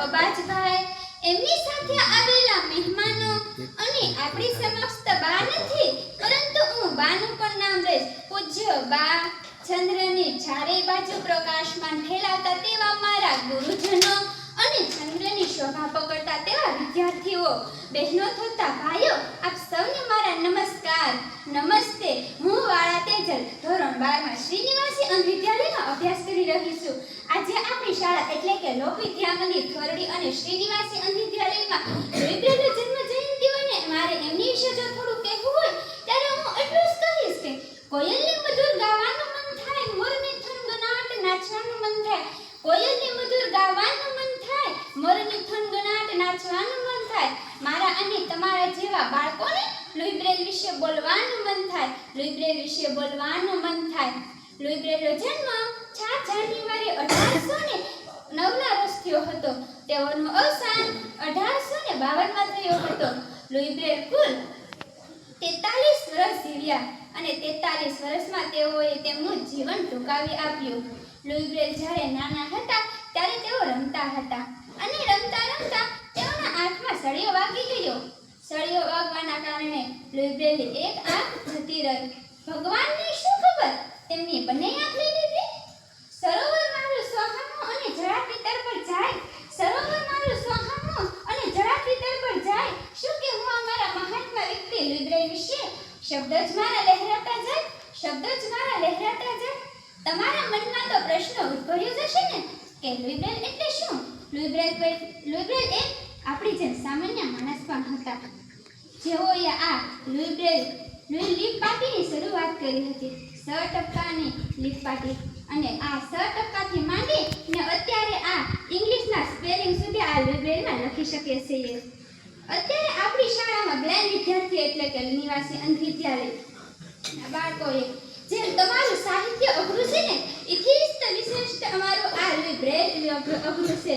અબાજભાઈ, એમની સાથે આવેલા મહેમાનો અને આપણી સમક્ષ બા નથી, પરંતુ હું બાનું પણ નામ લઈશ. પૂજ્ય બા, ચંદ્રની ચારે બાજુ પ્રકાશમાન ફેલાવતા તેવા મારા ગુરુજનો અને ચંદ્રની શોભા પકડતા તેવા વિદ્યાર્થીઓ, બહેનો તથા ભાઈઓ, આપ સૌને મારા નમસ્કાર. નમસ્તે. હું વાળા તેજલ ધોરણ 12 માં શ્રીનિવાસી અંધ વિદ્યાલયમાં અભ્યાસ કરી રહી છું. આજે આપણી શાળા એટલે કે લોક વિદ્યા મંદિર થોરડી અને શ્રીનિવાસી અંધ વિદ્યાલયમાં લુઈબ્રેલનો જન્મ જયંતિ હોય ને મારે એમની વિશે જો થોડું કહેવું હોય ત્યારે હું એટલું જ કહીશ કે કોયલને મધુર ગાવાનું મન થાય, મોરની થનગનાટ નાચવાનું મન થાય. કોયલને મધુર ગાવાનું મન થાય, મોરની થનગનાટ નાચવાનું મન થાય. મારા અને તમારા જેવા બાળકોને લુઈબ્રેલ વિશે બોલવાનું મન થાય, લુઈબ્રેલ વિશે બોલવાનું મન થાય. લુઈબ્રેલનો જન્મ 4 જાન્યુઆરી 1809 ના રોજ થયો હતો. તેઓનું અવસાન 1852 માં થયો હતો. લુઈબ્રેલ કુલ 43 વર્ષ જીવ્યા અને 43 વર્ષમાં તેઓએ તેમનું જીવન ટૂંકાવી આપ્યું. લુઈબ્રેલ જ્યારે નાના હતા ત્યારે તેઓ રમતા હતા અને રમતા રમતા તેઓના આંખમાં સળિયો વાગી ગયો. સળિયો વાગવાના કારણે લુઈબ્રેલની એક આંખ જતી રહી. ભગવાનને શું ખબર, તેમની બંને આંખ લઈ લીધી. સરોવર મારું સોહામું અને જળા પિતર પર જાય, સરોવર મારું સોહામું અને જળા પિતર પર જાય. શું કે હું અમારા મહાત્મા વ્યક્તિ લુઈબ્રેલ વિશે શબ્દ જ મારા લહેરાતા જાય, શબ્દ જ મારા લહેરાતા જાય. તમારા મનમાં તો પ્રશ્ન ઉદ્ભવ્યો જ હશે ને કે લુઈબ્રેલ એટલે શું? લુઈબ્રેલ એક આપણી જેમ સામાન્ય માણસ પણ હતા, જેઓએ આ લુઈ લીપ પાટીની શરૂઆત કરી હતી. 100% લીપ પાટી, અને આ 100% થી માંડી ને અત્યારે આ ઇંગ્લિશના સ્પેલિંગ સુધી આ લુઈબ્રેલમાં લખી શકે છે. અત્યારે આપણી શાળામાં બ્લાઇન્ડ વિદ્યાર્થી એટલે કે નિવાસી અંધ વિદ્યાલય બાળકોએ જેમ તમારું સાહિત્ય અઘરું છે ને એથી જ વિશિષ્ટ અમારું આ લુઈબ્રેલ અઘરું છે.